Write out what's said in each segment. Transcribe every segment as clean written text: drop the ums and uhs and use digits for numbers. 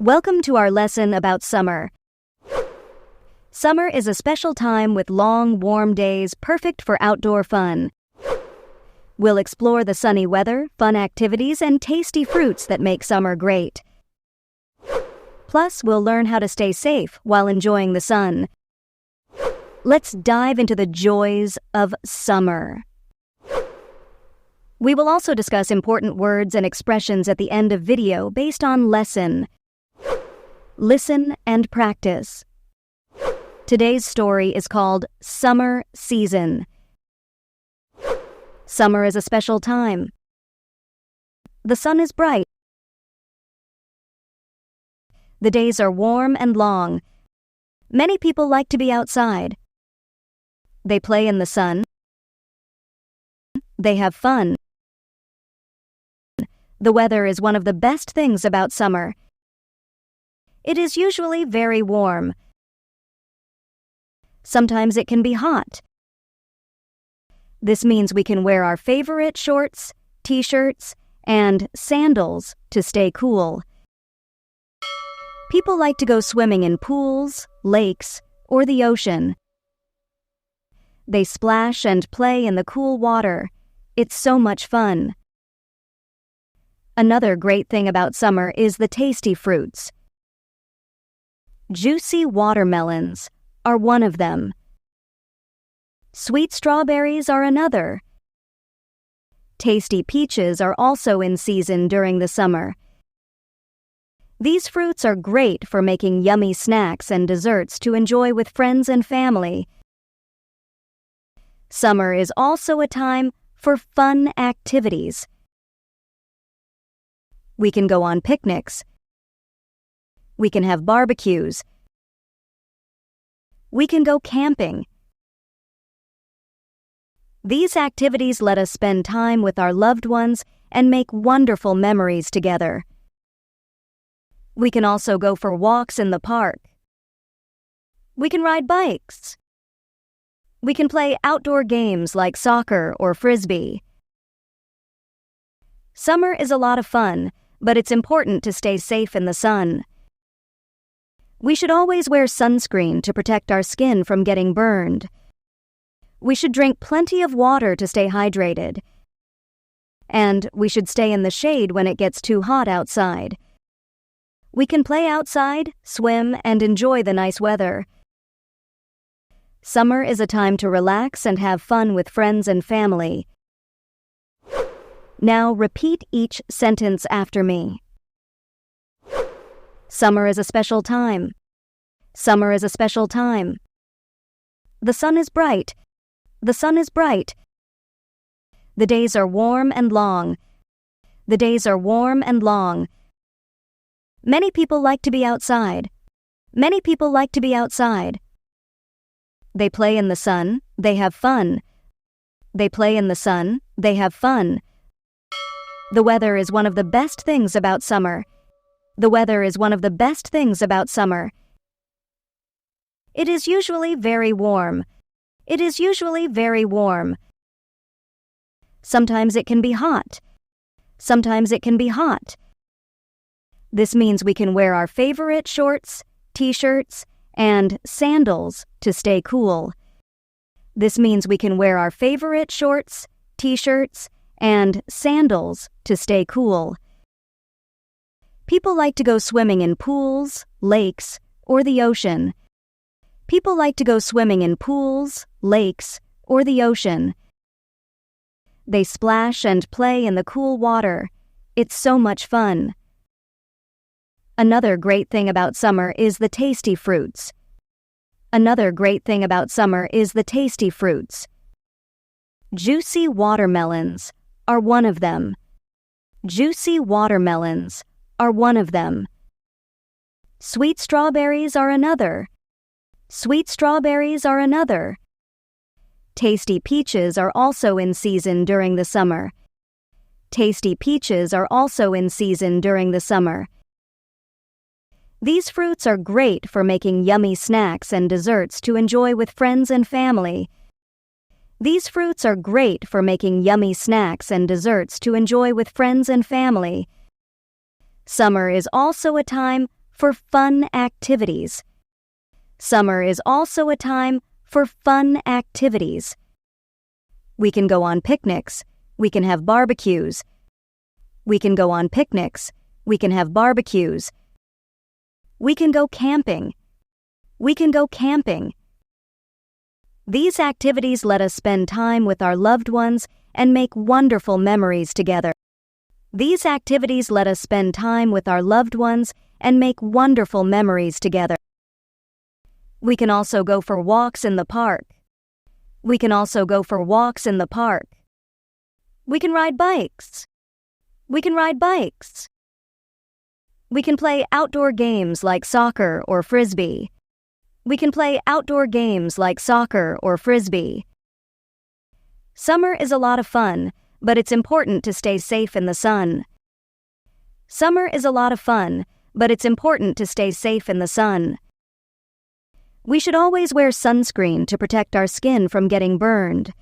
Welcome to our lesson about summer. Summer is a special time with long, warm days perfect for outdoor fun. We'll explore the sunny weather, fun activities, and tasty fruits that make summer great. Plus, we'll learn how to stay safe while enjoying the sun. Let's dive into the joys of summer. We will also discuss important words and expressions at the end of video based on lesson. Listen and practice. Today's story is called Summer Season. Summer is a special time. The sun is bright. The days are warm and long. Many people like to be outside. They play in the sun. They have fun. The weather is one of the best things about summer. It is usually very warm. Sometimes it can be hot. This means we can wear our favorite shorts, t-shirts, and sandals to stay cool. People like to go swimming in pools, lakes, or the ocean. They splash and play in the cool water. It's so much fun. Another great thing about summer is the tasty fruits. Juicy watermelons are one of them. Sweet strawberries are another. Tasty peaches are also in season during the summer. These fruits are great for making yummy snacks and desserts to enjoy with friends and family. Summer is also a time for fun activities. We can go on picnics. We can have barbecues. We can go camping. These activities let us spend time with our loved ones and make wonderful memories together. We can also go for walks in the park. We can ride bikes. We can play outdoor games like soccer or frisbee. Summer is a lot of fun, but it's important to stay safe in the sun. We should always wear sunscreen to protect our skin from getting burned. We should drink plenty of water to stay hydrated. And we should stay in the shade when it gets too hot outside. We can play outside, swim, and enjoy the nice weather. Summer is a time to relax and have fun with friends and family. Now repeat each sentence after me. Summer is a special time. Summer is a special time. The sun is bright. The sun is bright. The days are warm and long. The days are warm and long. Many people like to be outside. Many people like to be outside. They play in the sun. They have fun. They play in the sun. They have fun. The weather is one of the best things about summer. The weather is one of the best things about summer. It is usually very warm. It is usually very warm. Sometimes it can be hot. Sometimes it can be hot. This means we can wear our favorite shorts, t-shirts, and sandals to stay cool. This means we can wear our favorite shorts, t-shirts, and sandals to stay cool. People like to go swimming in pools, lakes, or the ocean. People like to go swimming in pools, lakes, or the ocean. They splash and play in the cool water. It's so much fun. Another great thing about summer is the tasty fruits. Another great thing about summer is the tasty fruits. Juicy watermelons are one of them. Juicy watermelons are one of them. Sweet strawberries are another. Sweet strawberries are another. Tasty peaches are also in season during the summer. Tasty peaches are also in season during the summer. These fruits are great for making yummy snacks and desserts to enjoy with friends and family. These fruits are great for making yummy snacks and desserts to enjoy with friends and family. Summer is also a time for fun activities. Summer is also a time for fun activities. We can go on picnics. We can have barbecues. We can go on picnics. We can have barbecues. We can go camping. We can go camping. These activities let us spend time with our loved ones and make wonderful memories together. These activities let us spend time with our loved ones and make wonderful memories together. We can also go for walks in the park. We can also go for walks in the park. We can ride bikes. We can ride bikes. We can play outdoor games like soccer or frisbee. We can play outdoor games like soccer or frisbee. Summer is a lot of fun, but it's important to stay safe in the sun. Summer is a lot of fun, but it's important to stay safe in the sun. We should always wear sunscreen to protect our skin from getting burned.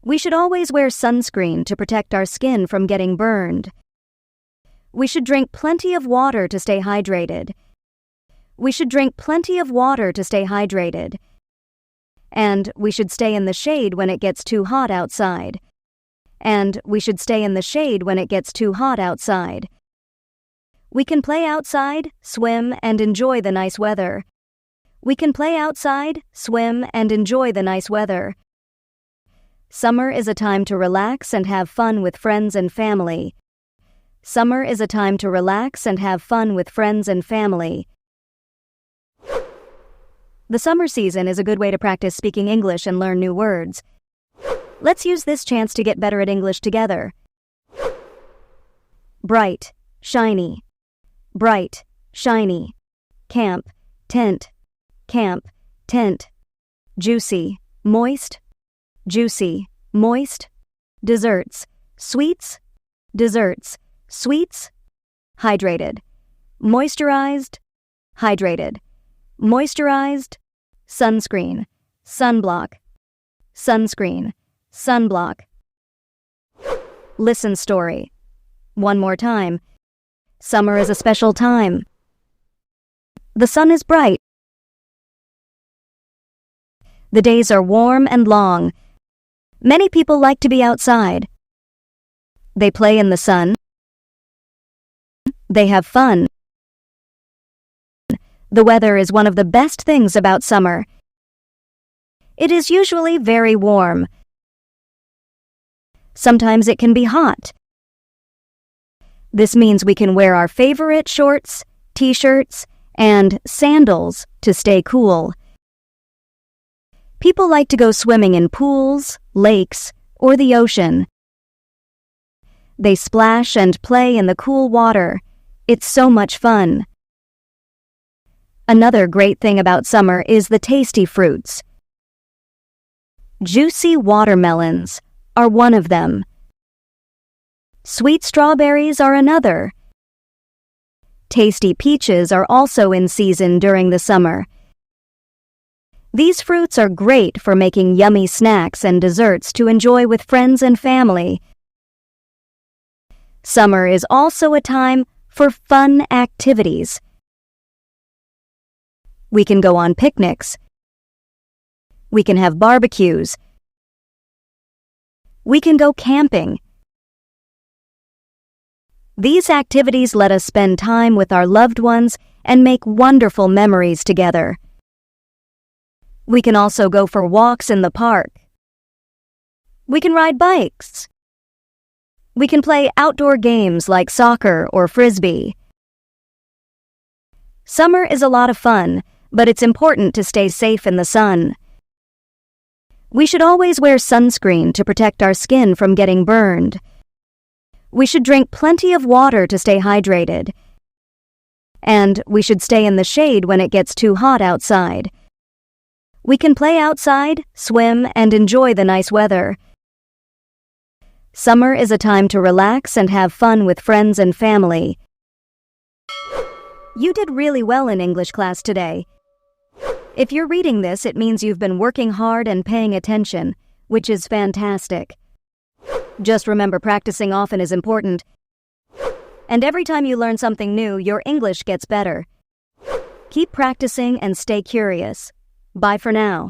We should always wear sunscreen to protect our skin from getting burned. We should drink plenty of water to stay hydrated. We should drink plenty of water to stay hydrated. And we should stay in the shade when it gets too hot outside. And we should stay in the shade when it gets too hot outside. We can play outside, swim, and enjoy the nice weather. We can play outside, swim, and enjoy the nice weather. Summer is a time to relax and have fun with friends and family. Summer is a time to relax and have fun with friends and family. The summer season is a good way to practice speaking English and learn new words. Let's use this chance to get better at English together. Bright, shiny. Bright, shiny. Camp, tent. Camp, tent. Juicy, moist. Juicy, moist. Desserts, sweets. Desserts, sweets. Hydrated, moisturized. Hydrated, moisturized. Sunscreen, sunblock. Sunscreen, sunblock. Listen story. One more time. Summer is a special time. The sun is bright. The days are warm and long. Many people like to be outside. They play in the sun. They have fun. The weather is one of the best things about summer. It is usually very warm. Sometimes it can be hot. This means we can wear our favorite shorts, t-shirts, and sandals to stay cool. People like to go swimming in pools, lakes, or the ocean. They splash and play in the cool water. It's so much fun. Another great thing about summer is the tasty fruits. Juicy watermelons are one of them. Sweet strawberries are another. Tasty peaches are also in season during the summer. These fruits are great for making yummy snacks and desserts to enjoy with friends and family. Summer is also a time for fun activities. We can go on picnics. We can have barbecues. We can go camping. These activities let us spend time with our loved ones and make wonderful memories together. We can also go for walks in the park. We can ride bikes. We can play outdoor games like soccer or frisbee. Summer is a lot of fun, but it's important to stay safe in the sun. We should always wear sunscreen to protect our skin from getting burned. We should drink plenty of water to stay hydrated. And we should stay in the shade when it gets too hot outside. We can play outside, swim, and enjoy the nice weather. Summer is a time to relax and have fun with friends and family. You did really well in English class today. If you're reading this, it means you've been working hard and paying attention, which is fantastic. Just remember, practicing often is important. And every time you learn something new, your English gets better. Keep practicing and stay curious. Bye for now.